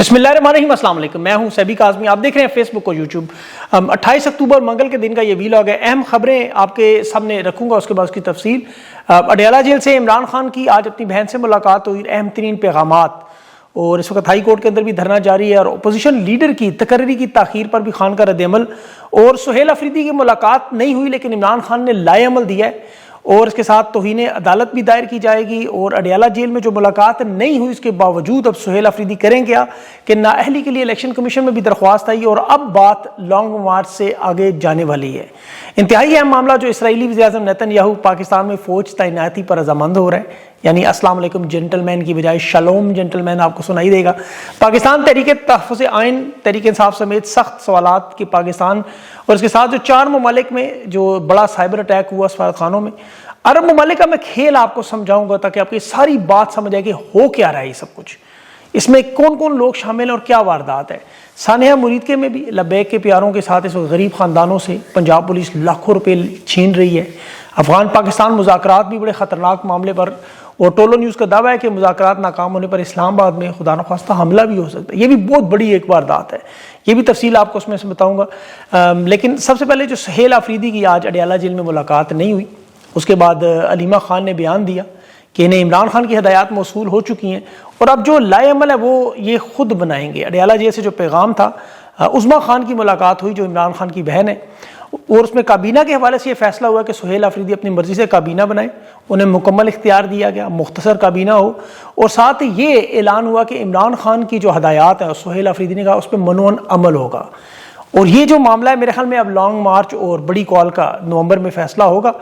بسم اللہ الرحمن الرحیم، السلام علیکم، میں ہوں سیبی کاظمی، آپ دیکھ رہے ہیں فیس بک اور یوٹیوب۔ 28 اکتوبر منگل کے دن کا یہ ویلاگ ہے۔ اہم خبریں آپ کے سامنے رکھوں گا، اس کے بعد اس کی تفصیل۔ اڈیالہ جیل سے عمران خان کی آج اپنی بہن سے ملاقات ہوئی، اہم ترین پیغامات، اور اس وقت ہائی کورٹ کے اندر بھی دھرنا جاری ہے، اور اپوزیشن لیڈر کی تقرری کی تاخیر پر بھی خان کا رد عمل، اور سہیل افریدی کی ملاقات نہیں ہوئی لیکن عمران خان نے لائے عمل دیا ہے، اور اس کے ساتھ توہین عدالت بھی دائر کی جائے گی۔ اور اڈیالہ جیل میں جو ملاقات نہیں ہوئی اس کے باوجود اب سہیل افریدی کریں کیا کہ نااہلی کے لیے الیکشن کمیشن میں بھی درخواست آئی، اور اب بات لانگ مارچ سے آگے جانے والی ہے۔ انتہائی اہم معاملہ جو اسرائیلی وزیر اعظم نیتن یاہو پاکستان میں فوج تعیناتی پر رضامند ہو رہا ہے، یعنی السلام علیکم جنٹل مین کی بجائے شالوم جنٹل مین آپ کو سنائی دے گا۔ پاکستان تحریک تحفظ آئین، تحریک انصاف سمیت سخت سوالات کہ پاکستان اور اس کے ساتھ جو 4 ممالک میں جو بڑا سائبر اٹیک ہوا سفارتخانوں میں، عرب ممالک کا میں کھیل آپ کو سمجھاؤں گا تاکہ آپ کی ساری بات سمجھ آئے کہ ہو کیا رہا ہے یہ سب کچھ، اس میں کون کون لوگ شامل ہیں اور کیا واردات ہے۔ سانحہ مریدکے میں بھی لبیک کے پیاروں کے ساتھ اس وقت غریب خاندانوں سے پنجاب پولیس لاکھوں روپے چھین رہی ہے۔ افغان پاکستان مذاکرات بھی بڑے خطرناک معاملے پر، اور ٹولو نیوز کا دعویٰ ہے کہ مذاکرات ناکام ہونے پر اسلام آباد میں خدا نخواستہ حملہ بھی ہو سکتا ہے۔ یہ بھی بہت بڑی ایک واردات ہے، یہ بھی تفصیل آپ کو اس میں سے بتاؤں گا۔ لیکن سب سے پہلے جو سہیل افریدی کی آج اڈیالہ جیل میں ملاقات نہیں ہوئی، اس کے بعد علیمہ خان نے بیان دیا کہ انہیں عمران خان کی ہدایات موصول ہو چکی ہیں، اور اب جو لائے عمل ہے وہ یہ خود بنائیں گے۔ اڈیالہ جیل سے جو پیغام تھا، عظمیٰ خان کی ملاقات ہوئی جو عمران خان کی بہن ہے، اور اس میں کابینہ کے حوالے سے یہ فیصلہ ہوا کہ سہیل افریدی اپنی مرضی سے کابینہ بنائے، انہیں مکمل اختیار دیا گیا، مختصر کابینہ ہو، اور ساتھ یہ اعلان ہوا کہ عمران خان کی جو ہدایات ہیں سہیل افریدی نے کہا اس پہ منون عمل ہوگا۔ اور یہ جو معاملہ ہے میرے خیال میں اب لانگ مارچ اور بڑی کال کا نومبر میں فیصلہ ہوگا،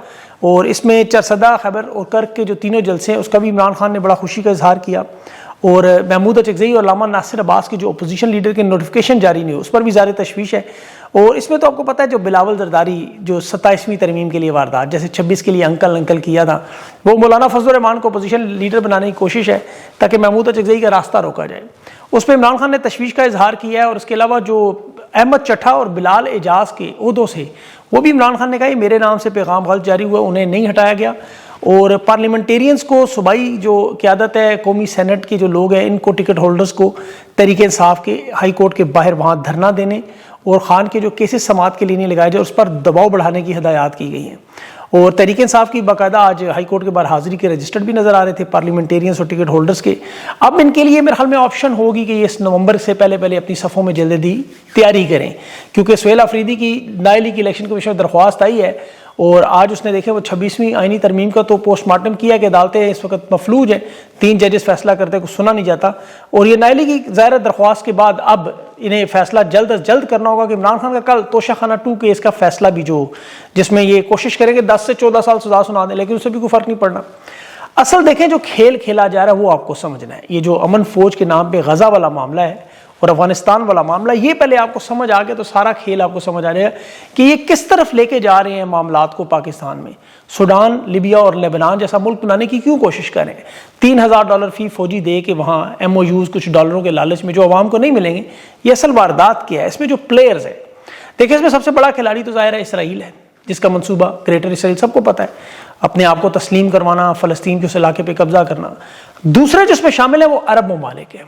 اور اس میں چرسدہ، خیبر اور کرک کے جو تینوں جلسے ہیں اس کا بھی عمران خان نے بڑا خوشی کا اظہار کیا، اور محمود اچکزئی اور علامہ ناصر عباس کے جو اپوزیشن لیڈر کے نوٹیفیکیشن جاری نہیں ہوئی اس پر بھی زیادہ تشویش ہے۔ اور اس میں تو آپ کو پتہ ہے جو بلاول زرداری جو 27ویں ترمیم کے لیے واردات، جیسے 26 کے لیے انکل کیا تھا، وہ مولانا فضل الرحمان کو اپوزیشن لیڈر بنانے کی کوشش ہے تاکہ محمود اچکزئی کا راستہ روکا جائے، اس پہ عمران خان نے تشویش کا اظہار کیا ہے۔ اور اس کے علاوہ جو احمد چٹھا اور بلال اعجاز کے عہدوں سے، وہ بھی عمران خان نے کہا یہ میرے نام سے پیغام غلط جاری ہوا، انہیں نہیں ہٹایا گیا، اور پارلیمنٹیرینز کو صوبائی جو قیادت ہے، قومی سینٹ کے جو لوگ ہیں، ان کو ٹکٹ ہولڈرز کو تحریک انصاف کے ہائی کورٹ کے باہر وہاں دھرنا دینے اور خان کے جو کیسز سماعت کے لیے نہیں لگائے جائے اس پر دباؤ بڑھانے کی ہدایات کی گئی ہیں۔ اور تحریک انصاف کی باقاعدہ آج ہائی کورٹ کے باہر حاضری کے رجسٹرڈ بھی نظر آ رہے تھے پارلیمنٹیرینز اور ٹکٹ ہولڈرز کے۔ اب ان کے لیے میرے خیال میں آپشن ہوگی کہ یہ اس نومبر سے پہلے اپنی صفوں میں جلدی تیاری کریں، کیونکہ سہیل افریدی کی نااہلی کی الیکشن کمیشن میں درخواست آئی ہے، اور آج اس نے دیکھے وہ 26ویں آئینی ترمیم کا تو پوسٹ مارٹم کیا کہ عدالتیں اس وقت مفلوج ہیں، 3 ججز فیصلہ کرتے کو سنا نہیں جاتا، اور یہ نااہلی کی ظاہر درخواست کے بعد اب انہیں فیصلہ جلد از جلد کرنا ہوگا کہ عمران خان کا کل توشہ خانہ 2 کیس کا فیصلہ بھی جس میں یہ کوشش کریں کہ 10 سے 14 سال سزا سنا دیں، لیکن اس سے بھی کوئی فرق نہیں پڑنا۔ اصل دیکھیں جو کھیل کھیلا جا رہا ہے وہ آپ کو سمجھنا ہے، یہ جو امن فوج کے نام پہ غزہ والا معاملہ ہے اور افغانستان والا معاملہ، یہ پہلے آپ کو سمجھ آ گیا تو سارا کھیل آپ کو سمجھ آ جائے گا کہ یہ کس طرف لے کے جا رہے ہیں معاملات کو۔ پاکستان میں سوڈان، لیبیا اور لیبنان جیسا ملک بنانے کی کیوں کوشش کر رہے ہیں؟ $3000 فی فوجی دے کے وہاں MOUs کچھ ڈالروں کے لالچ میں جو عوام کو نہیں ملیں گے، یہ اصل واردات کیا ہے؟ اس میں جو پلیئرز ہیں، دیکھیں اس میں سب سے بڑا کھلاڑی تو ظاہر ہے اسرائیل ہے، جس کا منصوبہ گریٹر اسرائیل سب کو پتہ ہے، اپنے آپ کو تسلیم کروانا، فلسطین کے اس علاقے پہ قبضہ کرنا۔ دوسرے جو اس میں شامل ہیں وہ عرب ممالک ہیں،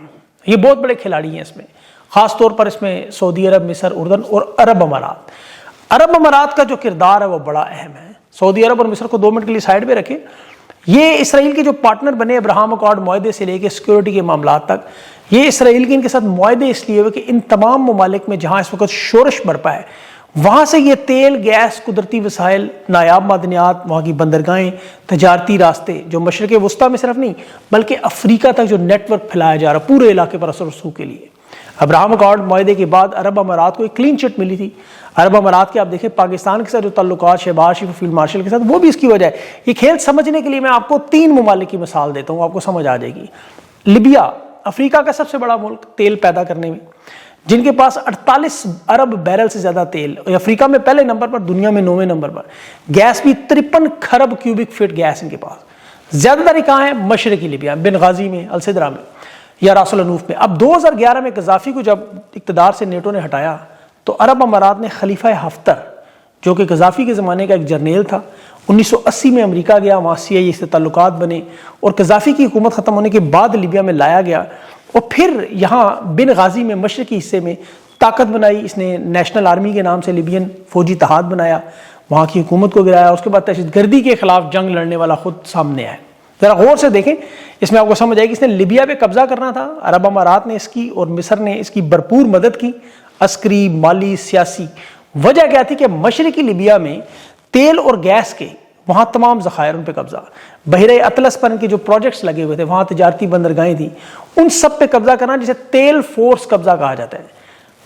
یہ بہت بڑے کھلاڑی ہیں اس میں، خاص طور پر اس میں سعودی عرب، مصر، اردن اور عرب امارات۔ عرب امارات کا جو کردار ہے وہ بڑا اہم ہے۔ سعودی عرب اور مصر کو 2 منٹ کے لیے سائڈ پہ رکھیں، یہ اسرائیل کے جو پارٹنر بنے ابراہم اکارڈ معاہدے سے لے کے سیکورٹی کے معاملات تک، یہ اسرائیل کے ان کے ساتھ معاہدے اس لیے ہوئے کہ ان تمام ممالک میں جہاں اس وقت شورش برپا ہے وہاں سے یہ تیل، گیس، قدرتی وسائل، نایاب معدنیات، وہاں کی بندرگاہیں، تجارتی راستے جو مشرق وسطیٰ میں صرف نہیں بلکہ افریقہ تک جو نیٹ ورک پھیلایا جا رہا ہے پورے علاقے پر اثر و رسوخ کے لیے۔ ابراہم اکارڈ معاہدے کے بعد عرب امارات کو ایک کلین چٹ ملی تھی۔ عرب امارات کے آپ دیکھیں پاکستان کے ساتھ جو تعلقات شہباز شریف فیلڈ مارشل کے ساتھ، وہ بھی اس کی وجہ ہے۔ یہ کھیل سمجھنے کے لیے میں آپ کو 3 ممالک کی مثال دیتا ہوں، آپ کو سمجھ آ جائے گی۔ لیبیا، افریقہ کا سب سے بڑا ملک تیل پیدا کرنے میں، جن کے پاس 48 ارب بیرل سے زیادہ تیل، افریقہ میں پہلے نمبر پر، دنیا میں 9ویں نمبر پر، گیس بھی 53 کھرب کیوبک فٹ گیس ان کے پاس۔ زیادہ تر کہاں ہے؟ مشرقی لیبیا، بنغازی میں، السدرا میں یا راس الانوف میں۔ اب 2011 میں قذافی کو جب اقتدار سے نیٹو نے ہٹایا تو عرب امارات نے خلیفہ ہفتر، جو کہ قذافی کے زمانے کا ایک جرنیل تھا، 1980 میں امریکہ گیا، وہاں CIA سے تعلقات بنے، اور قذافی کی حکومت ختم ہونے کے بعد لیبیا میں لایا گیا، اور پھر یہاں بن غازی میں مشرقی حصے میں طاقت بنائی اس نے، نیشنل آرمی کے نام سے لیبین فوجی اتحاد بنایا، وہاں کی حکومت کو گرایا، اس کے بعد دہشت گردی کے خلاف جنگ لڑنے والا خود سامنے آیا۔ ذرا غور سے دیکھیں، اس میں آپ کو سمجھ آئے گی اس نے لیبیا پہ قبضہ کرنا تھا، عرب امارات نے اس کی اور مصر نے اس کی بھرپور مدد کی، عسکری، مالی، سیاسی۔ وجہ کیا تھی کہ مشرقی لیبیا میں تیل اور گیس کے وہاں تمام ذخائر ان پہ قبضہ، بحیرہ اطلس پر ان کے جو پروجیکٹس لگے ہوئے تھے، وہاں تجارتی بندرگاہیں تھیں، ان سب پہ قبضہ کرنا، جسے تیل فورس قبضہ کہا جاتا ہے۔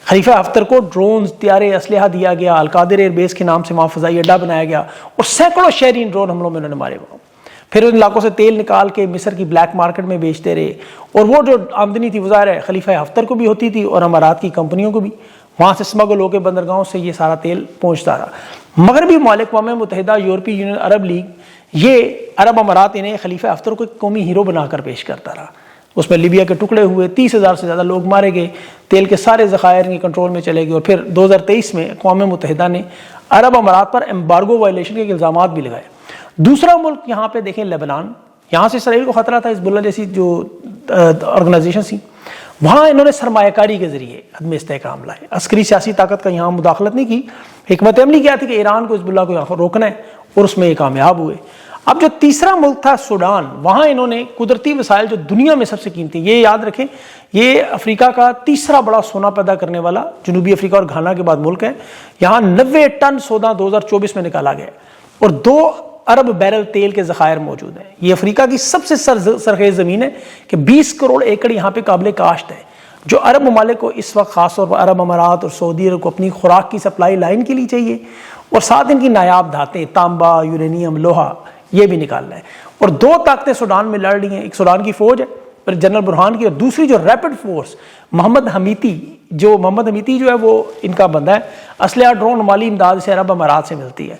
خلیفہ ہفتر کو ڈرونز، طیارے، اسلحہ دیا گیا، القادر ایئر بیس کے نام سے وہاں فضائی اڈا بنایا گیا اور سینکڑوں شہری ڈرون حملوں میں انہوں نے مارے وہاں۔ پھر ان علاقوں سے تیل نکال کے مصر کی بلیک مارکیٹ میں بیچتے رہے، اور وہ جو آمدنی تھی وہ ظاہر ہے خلیفہ ہفتر کو بھی ہوتی تھی اور امارات کی کمپنیوں کو بھی، وہاں سے اسمگل ہو کے بندرگاہوں سے یہ سارا تیل پہنچتا رہا۔ مغربی ممالک، اقوام متحدہ، یورپی یونین، عرب لیگ، یہ عرب امارات انہیں خلیفہ ہفتر کو ایک قومی ہیرو بنا کر پیش کرتا رہا۔ اس میں لیبیا کے ٹکڑے ہوئے، 30,000 سے زیادہ لوگ مارے گئے، تیل کے سارے ذخائر ان کے کنٹرول میں چلے گئے، اور پھر 2023 میں اقوام متحدہ نے عرب امارات پر ایمبارگو وائلیشن کے الزامات بھی لگائے۔ دوسرا ملک یہاں پہ دیکھیں لبنان، یہاں سے اسرائیل کو خطرہ تھا، حزب اللہ جیسی جو آرگنائزیشن تھی، وہاں انہوں نے سرمایہ کاری کے ذریعے عدم استحکام لائے، عسکری سیاسی طاقت کا یہاں مداخلت نہیں کی۔ حکمت عملی کیا تھی کہ ایران کو، حزب اللہ کو یہاں روکنا ہے، اور اس میں یہ کامیاب ہوئے۔ اب جو تیسرا ملک تھا سوڈان، وہاں انہوں نے قدرتی وسائل جو دنیا میں سب سے قیمتی، یہ یاد رکھیں یہ افریقہ کا تیسرا بڑا سونا پیدا کرنے والا جنوبی افریقہ اور گھانا کے بعد ملک ہے، یہاں 90 ٹن سونا 2024 میں نکالا گیا اور 2 ارب بیرل تیل کے ذخائر موجود ہیں۔ یہ افریقہ کی سب سے سرخیز زمین ہے کہ 20 کروڑ ایکڑ یہاں پہ قابل کاشت ہے، جو عرب ممالک کو اس وقت خاص طور پر عرب امارات اور سعودی عرب کو اپنی خوراک کی سپلائی لائن کے لیے چاہیے، اور ساتھ ان کی نایاب دھاتیں، تانبا، یورینیم، لوہا، یہ بھی نکالنا ہے۔ اور 2 طاقتیں سوڈان میں لڑ رہی ہیں، ایک سوڈان کی فوج ہے پر جنرل برہان کی، اور دوسری جو ریپڈ فورس محمد حمیتی جو ہے وہ ان کا بندہ ہے، اسلحہ، ڈرون، مالی امداد اسے عرب امارات سے ملتی ہے۔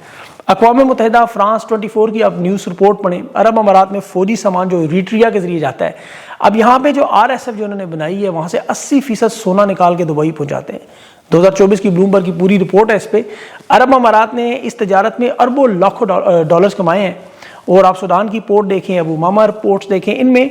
اقوام متحدہ فرانس 24 کی آپ نیوز رپورٹ پڑھیں، عرب امارات میں فوجی سامان جو ریٹریا کے ذریعے جاتا ہے، اب یہاں پہ جو RSF جو انہوں نے بنائی ہے، وہاں سے 80% سونا نکال کے دبئی پہنچاتے ہیں۔ 2024 کی بلومبرگ کی پوری رپورٹ ہے اس پہ۔ عرب امارات نے اس تجارت میں اربوں لاکھوں ڈالرز کمائے ہیں، اور آپ سوڈان کی پورٹ دیکھیں، ابو ماما پورٹس دیکھیں، ان میں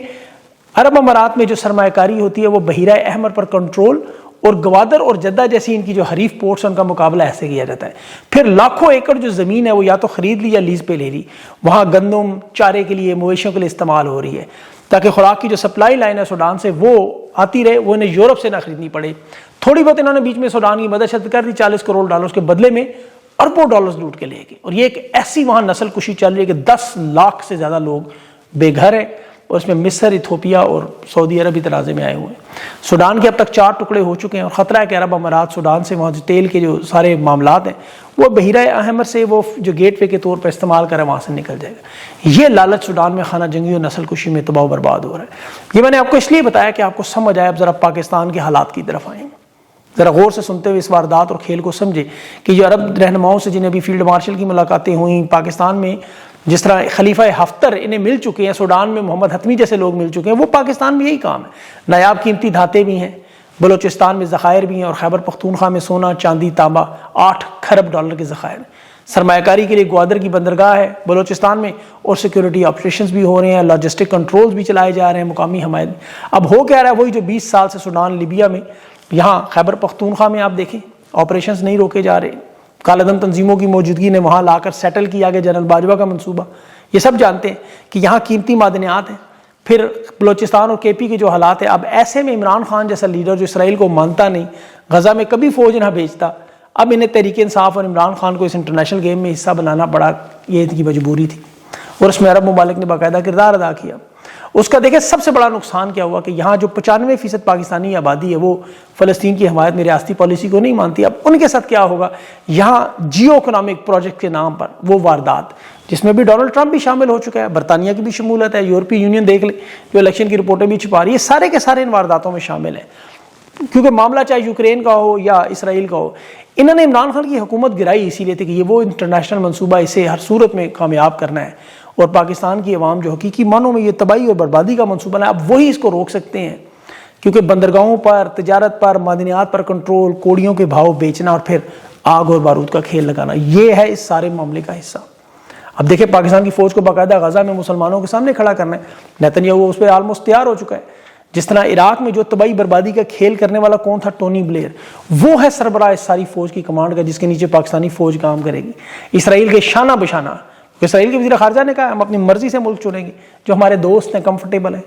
عرب امارات میں جو سرمایہ کاری ہوتی ہے وہ بحیرہ احمر پر کنٹرول، اور گوادر اور جدہ جیسی ان کی جو حریف پورٹس ہیں ان کا مقابلہ ایسے کیا جاتا ہے۔ پھر لاکھوں ایکڑ جو زمین ہے وہ یا تو خرید لی یا لیز پہ لے لی، وہاں گندم چارے کے لیے، مویشیوں کے لیے استعمال ہو رہی ہے، تاکہ خوراک کی جو سپلائی لائن ہے سوڈان سے وہ آتی رہے، وہ انہیں یورپ سے نہ خریدنی پڑے۔ تھوڑی بہت انہوں نے بیچ میں سوڈان کی مدد شد کر دی، 40 کروڑ ڈالرز کے بدلے میں اربوں ڈالرز لوٹ کے لے گئے، اور یہ ایک ایسی وہاں نسل کشی چل رہی ہے کہ 10 لاکھ سے زیادہ لوگ بے گھر ہیں، اور اس میں مصر، ایتھوپیا اور سعودی عرب تنازع میں آئے ہوئے ہیں۔ سوڈان کے اب تک 4 ٹکڑے ہو چکے ہیں، اور خطرہ ہے کہ عرب امارات سوڈان سے وہاں جو تیل کے جو سارے معاملات ہیں وہ بحیرہ احمر سے وہ جو گیٹ وے کے طور پر استعمال کرے وہاں سے نکل جائے گا۔ یہ لالچ سوڈان میں خانہ جنگی اور نسل کشی میں تباہ و برباد ہو رہا ہے۔ یہ میں نے آپ کو اس لیے بتایا کہ آپ کو سمجھ آئے۔ اب ذرا پاکستان کے حالات کی طرف آئیں، ذرا غور سے سنتے ہوئے اس واردات اور کھیل کو سمجھے کہ جو عرب رہنماؤں سے جنہیں ابھی فیلڈ مارشل کی ملاقاتیں ہوئیں، پاکستان میں جس طرح خلیفہ ہفتر انہیں مل چکے ہیں، سوڈان میں محمد حتمی جیسے لوگ مل چکے ہیں، وہ پاکستان میں یہی کام ہے۔ نایاب قیمتی دھاتیں بھی ہیں، بلوچستان میں ذخائر بھی ہیں، اور خیبر پختونخوا میں سونا، چاندی، تانبا 8 کھرب ڈالر کے ذخائر ہیں۔ سرمایہ کاری کے لیے گوادر کی بندرگاہ ہے بلوچستان میں، اور سیکیورٹی آپریشنز بھی ہو رہے ہیں، لاجسٹک کنٹرولز بھی چلائے جا رہے ہیں، مقامی حمایت۔ اب ہو کیا رہا ہے، وہی جو 20 سال سے سوڈان، لیبیا میں، یہاں خیبر پختونخوا میں آپ دیکھیں آپریشنز نہیں روکے جا رہے۔ کالعدم تنظیموں کی موجودگی نے وہاں لا کر سیٹل کیا گیا جنرل باجوہ کا منصوبہ۔ یہ سب جانتے ہیں کہ یہاں قیمتی معدنیات ہیں۔ پھر بلوچستان اور KP کے جو حالات ہیں، اب ایسے میں عمران خان جیسا لیڈر جو اسرائیل کو مانتا نہیں، غزہ میں کبھی فوج نہ بھیجتا، اب انہیں تحریک انصاف اور عمران خان کو اس انٹرنیشنل گیم میں حصہ بنانا پڑا، یہ ان کی مجبوری تھی، اور اس میں عرب ممالک نے باقاعدہ کردار ادا کیا۔ اس کا دیکھیں سب سے بڑا نقصان کیا ہوا کہ یہاں جو 95% پاکستانی آبادی ہے وہ فلسطین کی حمایت میں ریاستی پالیسی کو نہیں مانتی۔ اب ان کے ساتھ کیا ہوگا، یہاں جیو اکنامک پروجیکٹ کے نام پر وہ واردات، جس میں بھی ڈونلڈ ٹرمپ بھی شامل ہو چکا ہے، برطانیہ کی بھی شمولیت ہے، یورپی یونین دیکھ لیں جو الیکشن کی رپورٹیں بھی چھپا رہی ہے، سارے کے سارے ان وارداتوں میں شامل ہیں۔ کیونکہ معاملہ چاہے یوکرین کا ہو یا اسرائیل کا ہو، انہوں نے عمران خان کی حکومت گرائی اسی لیے تھی کہ یہ وہ انٹرنیشنل منصوبہ اسے ہر صورت میں کامیاب کرنا ہے، اور پاکستان کی عوام جو حقیقی معنوں میں یہ تباہی اور بربادی کا منصوبہ ہے، اب وہی اس کو روک سکتے ہیں، کیونکہ بندرگاہوں پر، تجارت پر، معدنیات پر کنٹرول، کوڑیوں کے بھاؤ بیچنا، اور پھر آگ اور بارود کا کھیل لگانا، یہ ہے اس سارے معاملے کا حصہ۔ اب دیکھیں پاکستان کی فوج کو باقاعدہ غزہ میں مسلمانوں کے سامنے کھڑا کرنا ہے، نیتن یاہو اس پہ آلموسٹ تیار ہو چکا ہے۔ جس طرح عراق میں جو تباہی بربادی کا کھیل کرنے والا کون تھا؟ ٹونی بلیئر، وہ ہے سربراہ اس ساری فوج کی کمانڈ کا، جس کے نیچے پاکستانی فوج کام کرے گی۔ اسرائیل کے شانہ بشانہ، اسرائیل کے وزیر خارجہ نے کہا ہم اپنی مرضی سے ملک چنیں گے، جو ہمارے دوست ہیں، کمفرٹیبل ہیں،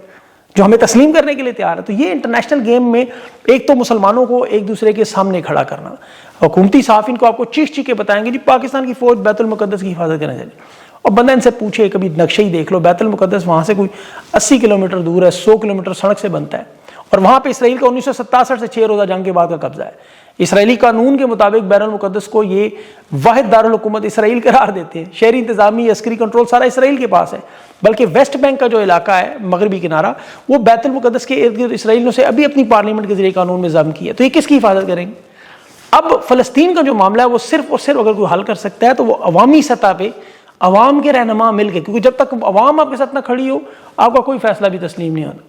جو ہمیں تسلیم کرنے کے لیے تیار ہے۔ تو یہ انٹرنیشنل گیم میں ایک تو مسلمانوں کو ایک دوسرے کے سامنے کھڑا کرنا، حکومتی صحافین کو آپ کو چیخ چیخ کے بتائیں گے جی پاکستان کی فوج بیت المقدس کی حفاظت کرنے چلی، اور بندہ ان سے پوچھے کبھی نقشے ہی دیکھ لو، بیت المقدس وہاں سے کوئی 80 کلومیٹر دور ہے، 100 کلومیٹر سڑک سے بنتا ہے، اور وہاں پہ اسرائیل کا 1967 سے 6 روزہ جنگ کے بعد کا قبضہ ہے۔ اسرائیلی قانون کے مطابق بین المقدس کو یہ واحد دارالحکومت اسرائیل قرار دیتے ہیں، شہری انتظامی عسکری کنٹرول سارا اسرائیل کے پاس ہے، بلکہ ویسٹ بینک کا جو علاقہ ہے مغربی کنارہ وہ بیت المقدس کے ارد گرد اسرائیل نے اسے ابھی اپنی پارلیمنٹ کے ذریعے قانون میں ضم کیا ہے۔ تو یہ کس کی حفاظت کریں گے؟ اب فلسطین کا جو معاملہ ہے وہ صرف اور صرف اگر کوئی حل کر سکتا ہے تو وہ عوامی سطح پہ عوام کے رہنما مل کے، کیونکہ جب تک عوام آپ کے ساتھ نہ کھڑی ہو آپ کا کوئی فیصلہ بھی تسلیم نہیں ہوتا،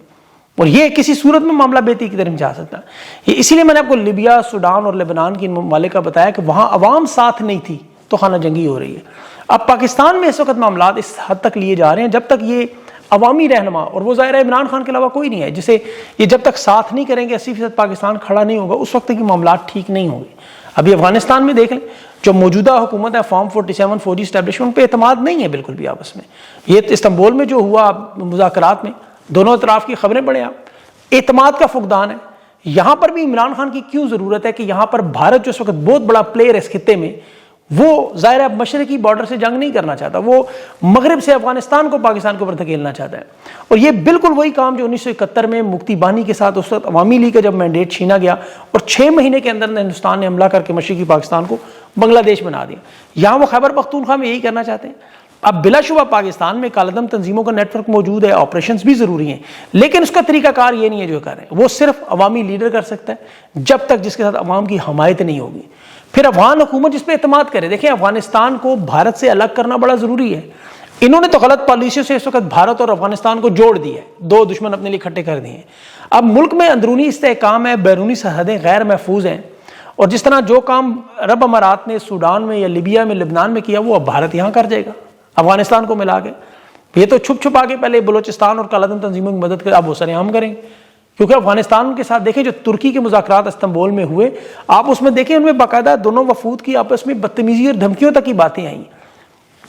اور یہ کسی صورت میں معاملہ بے کی طرف جا سکتا ہے۔ اسی لیے میں نے آپ کو لیبیا، سوڈان اور لبنان کی ممالک کا بتایا کہ وہاں عوام ساتھ نہیں تھی تو خانہ جنگی ہو رہی ہے۔ اب پاکستان میں اس وقت معاملات اس حد تک لیے جا رہے ہیں جب تک یہ عوامی رہنما، اور وہ ظاہر ہے عمران خان کے علاوہ کوئی نہیں ہے جسے یہ جب تک ساتھ نہیں کریں گے 80% پاکستان کھڑا نہیں ہوگا، اس وقت تک یہ معاملات ٹھیک نہیں ہوں گے۔ ابھی افغانستان میں دیکھ لیں، جو موجودہ حکومت ہے فارم 47 فوجی اسٹیبلشمنٹ پہ اعتماد نہیں ہے بالکل بھی آپس میں۔ یہ استنبول میں جو ہوا مذاکرات میں دونوں اطراف کی خبریں پڑھیں آپ، اعتماد کا فقدان ہے۔ یہاں پر بھی عمران خان کی کیوں ضرورت ہے کہ یہاں پر بھارت جو اس وقت بہت بڑا پلیئر ہے اس خطے میں، وہ ظاہر ہے مشرقی بارڈر سے جنگ نہیں کرنا چاہتا، وہ مغرب سے افغانستان کو پاکستان کے اوپر دھکیلنا چاہتا ہے، اور یہ بالکل وہی کام جو 1971 میں مفتی بانی کے ساتھ اس وقت عوامی لیگ کا جب مینڈیٹ چھینا گیا اور 6 مہینے کے اندر ہندوستان نے حملہ کر کے مشرقی پاکستان کو بنگلہ دیش بنا دیا، یہاں وہ خیبر پختونخوا میں یہی کرنا چاہتے ہیں۔ اب بلا شبہ پاکستان میں کالعدم تنظیموں کا نیٹ ورک موجود ہے، آپریشنز بھی ضروری ہیں، لیکن اس کا طریقہ کار یہ نہیں ہے جو کر رہے ہیں، وہ صرف عوامی لیڈر کر سکتا ہے جب تک جس کے ساتھ عوام کی حمایت نہیں ہوگی۔ پھر افغان حکومت جس پہ اعتماد کرے، دیکھیں افغانستان کو بھارت سے الگ کرنا بڑا ضروری ہے، انہوں نے تو غلط پالیسیوں سے اس وقت بھارت اور افغانستان کو جوڑ دیا ہے، دو دشمن اپنے لیے اکٹھے کر دیے ہیں۔ اب ملک میں اندرونی استحکام ہے، بیرونی سرحدیں غیر محفوظ ہیں، اور جس طرح جو کام عرب امارات نے سوڈان میں یا لیبیا میں لبنان میں کیا وہ اب بھارت یہاں کر جائے گا افغانستان کو ملا کے۔ یہ تو چھپ چھپا کے پہلے بلوچستان اور کالعدم تنظیموں کی مدد کر، اب وہ سرعام کریں گے، کیونکہ افغانستان کے ساتھ دیکھیں جو ترکی کے مذاکرات استنبول میں ہوئے، آپ اس میں دیکھیں ان میں باقاعدہ دونوں وفود کی آپس میں بدتمیزی اور دھمکیوں تک کی باتیں آئیں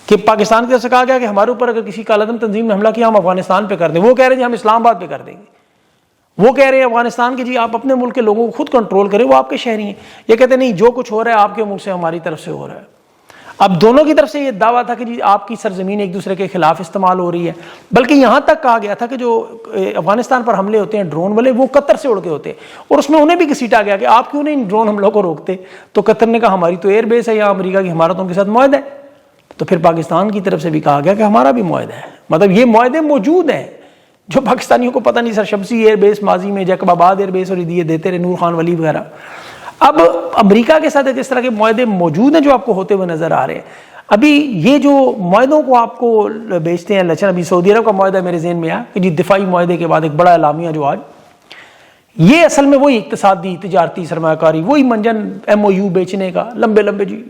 کہ پاکستان کی طرف سے کہا گیا کہ ہمارے اوپر اگر کسی کالعدم تنظیم نے حملہ کیا ہم افغانستان پہ کر دیں، وہ کہہ رہے ہیں ہم اسلام آباد پہ کر دیں گے، وہ کہہ رہے ہیں افغانستان کے جی آپ اپنے ملک کے لوگوں کو خود کنٹرول کریں، وہ آپ کے شہری ہیں، یہ کہتے ہیں نہیں جو کچھ ہو رہا ہے آپ کے ملک سے ہماری طرف سے ہو رہا ہے۔ اب دونوں کی طرف سے یہ دعویٰ تھا کہ جی آپ کی سرزمین ایک دوسرے کے خلاف استعمال ہو رہی ہے، بلکہ یہاں تک کہا گیا تھا کہ جو افغانستان پر حملے ہوتے ہیں ڈرون والے وہ قطر سے اڑ کے ہوتے ہیں، اور اس میں انہیں بھی گھسیٹا گیا کہ آپ کیوں نہیں ان ڈرون حملوں کو روکتے، تو قطر نے کہا ہماری تو ایئر بیس ہے یہاں، امریکہ کی ہمارا تو ان کے ساتھ معاہدہ ہے، تو پھر پاکستان کی طرف سے بھی کہا گیا کہ ہمارا بھی معاہدہ ہے، مطلب یہ معاہدے موجود ہیں جو پاکستانیوں کو پتہ نہیں، سر شمسی ایئر بیس ماضی میں، جیکب آباد ایئر بیس اور یہ دیتے رہے، نور خان ولی وغیرہ۔ اب امریکہ کے ساتھ اس طرح کے معاہدے موجود ہیں جو آپ کو ہوتے ہوئے نظر آ رہے ہیں۔ ابھی یہ جو معاہدوں کو آپ کو بیچتے ہیں لچن، ابھی سعودی عرب کا معاہدہ میرے ذہن میں آیا کہ جی دفاعی معاہدے کے بعد ایک بڑا اعلامیہ جو آج، یہ اصل میں وہی اقتصادی تجارتی سرمایہ کاری، وہی منجن MOU بیچنے کا، لمبے لمبے جی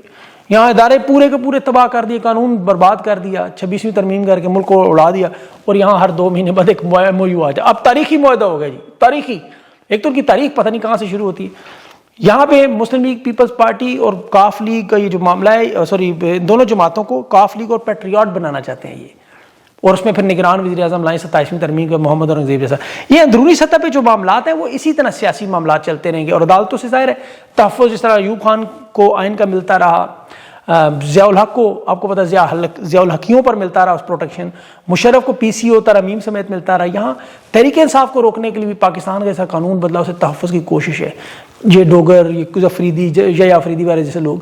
یہاں ادارے پورے کے پورے تباہ کر دیے، قانون برباد کر دیا، 26ویں ترمیم کر کے ملک کو اڑا دیا، اور یہاں ہر 2 مہینے بعد ایک MOU آ جائے۔ اب تاریخی معاہدہ ہو گیا جی، تاریخی، ایک تو ان کی تاریخ پتہ نہیں کہاں سے شروع ہوتی ہے۔ یہاں پہ مسلم لیگ پیپلز پارٹی اور کاف لیگ کا یہ جو معاملہ ہے، دونوں جماعتوں کو کاف لیگ اور پیٹریاٹ بنانا چاہتے ہیں یہ، اور اس میں پھر نگران وزیر اعظم لائیں 27ویں ترمیم کا محمد اورنگزیب جیسا۔ یہ اندرونی سطح پہ جو معاملات ہیں وہ اسی طرح سیاسی معاملات چلتے رہیں گے، اور عدالتوں سے ظاہر ہے تحفظ، جس طرح ایوب خان کو آئین کا ملتا رہا، ضیاء الحق کو آپ کو پتا ضیاء الحقیوں پر ملتا رہا اس پروٹیکشن، مشرف کو PCO ترامیم سمیت ملتا رہا، یہاں تحریک انصاف کو روکنے کے لیے بھی پاکستان کا ایسا قانون بدلا، اسے تحفظ کی کوشش ہے، یہ ڈوگر، یہ کچھ افریدی، یا افریدی والے جیسے لوگ۔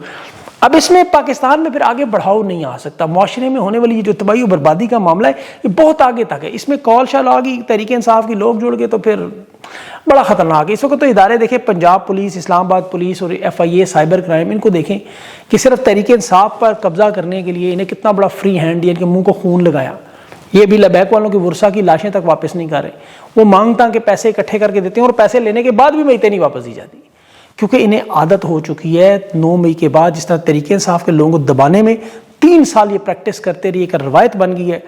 اب اس میں پاکستان میں پھر آگے بڑھاؤ نہیں آ سکتا، معاشرے میں ہونے والی یہ جو تباہی و بربادی کا معاملہ ہے یہ بہت آگے تک ہے، اس میں کال شال آ گئی تحریک انصاف کی لوگ جڑ گئے تو پھر بڑا خطرناک ہے۔ اس وقت تو ادارے دیکھیں، پنجاب پولیس، اسلام آباد پولیس اور FIA سائبر کرائم، ان کو دیکھیں کہ صرف تحریک انصاف پر قبضہ کرنے کے لیے انہیں کتنا بڑا فری ہینڈ دیا، ان کے منہ کو خون لگایا۔ یہ بھی لبیک والوں کی ورثہ کی لاشیں تک واپس نہیں کر رہے، وہ مانگتا کہ پیسے اکٹھے کر کے دیتے ہیں، اور پیسے لینے کے بعد بھی میتیں نہیں واپس دی جاتی، کیونکہ انہیں عادت ہو چکی ہے 9 مئی کے بعد جس طرح تحریک انصاف کے لوگوں کو دبانے میں 3 سال یہ پریکٹس کرتے رہی، ایک روایت بن گئی ہے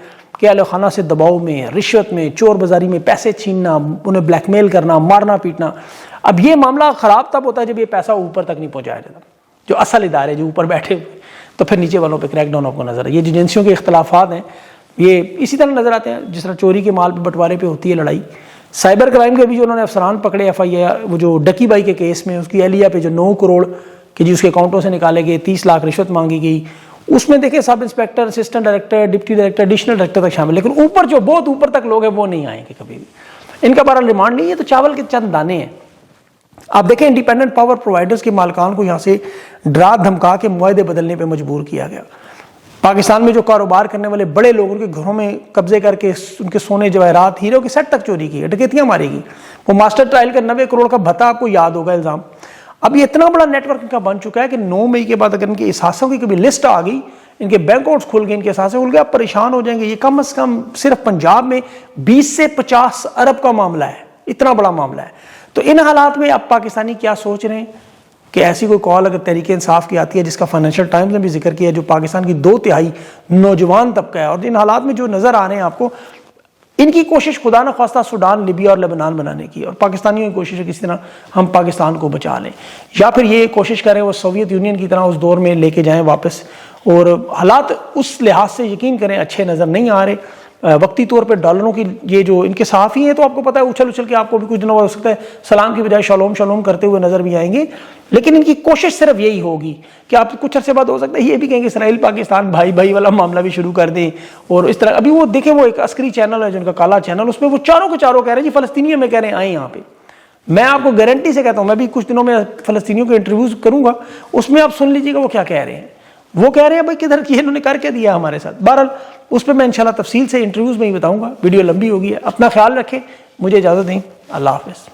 کہ اہل خانہ سے دباؤ میں، رشوت میں، چور بازاری میں پیسے چھیننا، انہیں بلیک میل کرنا، مارنا پیٹنا. اب یہ معاملہ خراب تب ہوتا ہے جب یہ پیسہ اوپر تک نہیں پہنچایا جاتا، جو اصل ادارے جو اوپر بیٹھے ہوئے، تو پھر نیچے والوں پہ کریک ڈاؤن آپ کو نظر ہے. یہ جو ایجنسیوں کے اختلافات ہیں یہ اسی طرح نظر آتے ہیں جس طرح چوری کے مال پہ بٹوارے پہ ہوتی ہے لڑائی. سائبر کرائم کے بھی جو انہوں نے افسران پکڑے ایف آئی آر، وہ جو ڈکی بائی کے کیس میں اس کی اہلیہ پہ جو 9 کروڑ کہ جی اس کے اکاؤنٹوں سے نکالے گئے، 30 لاکھ رشوت مانگی گئی، اس میں دیکھیں سب inspector, assistant director, deputy director, additional director تک شامل، لیکن اوپر جو بہت اوپر تک لوگ ہیں وہ نہیں آئیں گے کبھی بھی. ان کا بہرحال ریمانڈ نہیں ہے تو چاول کے چند دانے ہیں. آپ دیکھیں انڈیپینڈنٹ پاور پرووائڈرز کے مالکان کو یہاں سے ڈرا دھمکا کے معاہدے بدلنے پہ مجبور کیا گیا. پاکستان میں جو کاروبار کرنے والے بڑے لوگ ان کے گھروں میں قبضے کر کے ان کے سونے جواہرات، ہیروں کے سیٹ تک چوری کی، ڈکیتیاں ماری گئی. وہ ماسٹر ٹرائل کا 90 کروڑ کا بھتا آپ کو یاد ہوگا الزام. اب یہ اتنا بڑا نیٹ ورک ان کا بن چکا ہے کہ 9 مئی کے بعد اگر ان کے اثاثوں کی کبھی لسٹ آ گئی، ان کے بینک اکاؤنٹس کھل گئے، ان کے اثاثے کھل گئے، آپ پریشان ہو جائیں گے. یہ کم از کم صرف پنجاب میں 20 سے 50 ارب کا معاملہ ہے، اتنا بڑا معاملہ ہے. تو ان حالات میں اب پاکستانی کیا سوچ رہے ہیں کہ ایسی کوئی کال اگر تحریک انصاف کی آتی ہے، جس کا فائنینشیل ٹائمز نے بھی ذکر کیا، جو پاکستان کی 2/3 نوجوان طبقہ ہے، اور ان حالات میں جو نظر آ رہے ہیں آپ کو، ان کی کوشش خدا نہ خواستہ سوڈان، لیبیا اور لبنان بنانے کی، اور پاکستانیوں کی کوشش ہے کسی طرح ہم پاکستان کو بچا لیں، یا پھر یہ کوشش کریں وہ سوویت یونین کی طرح اس دور میں لے کے جائیں واپس. اور حالات اس لحاظ سے یقین کریں اچھے نظر نہیں آ رہے. وقتی طور پہ ڈالروں کی یہ جو ان کے صحافی ہیں تو آپ کو پتہ ہے اچھل اچھل کے آپ کو بھی کچھ دنوں ہو سکتا ہے سلام کی بجائے شالوم شالوم کرتے ہوئے نظر بھی آئیں گے. لیکن ان کی کوشش صرف یہی ہوگی کہ آپ کچھ عرصے بعد ہو سکتا ہے یہ بھی کہیں گے اسرائیل پاکستان بھائی بھائی والا معاملہ بھی شروع کر دیں. اور اس طرح ابھی وہ دیکھیں وہ ایک عسکری چینل ہے جن کا کالا چینل، اس میں وہ چاروں کے چاروں کہہ رہے ہیں جی فلسطینیوں میں کہہ رہے ہیں آئیں یہاں پہ. میں آپ کو گارنٹی سے کہتا ہوں، میں بھی کچھ دنوں میں فلسطینیوں کے انٹرویوز کروں گا، اس میں آپ سن لیجیے گا وہ کیا کہہ رہے ہیں. وہ کہہ رہے ہیں بھائی کدھر کی انہوں نے کر کے دیا ہمارے ساتھ. بہرحال اس پہ میں انشاءاللہ تفصیل سے انٹرویوز میں ہی بتاؤں گا. ویڈیو لمبی ہوگی ہے، اپنا خیال رکھیں، مجھے اجازت دیں، اللہ حافظ.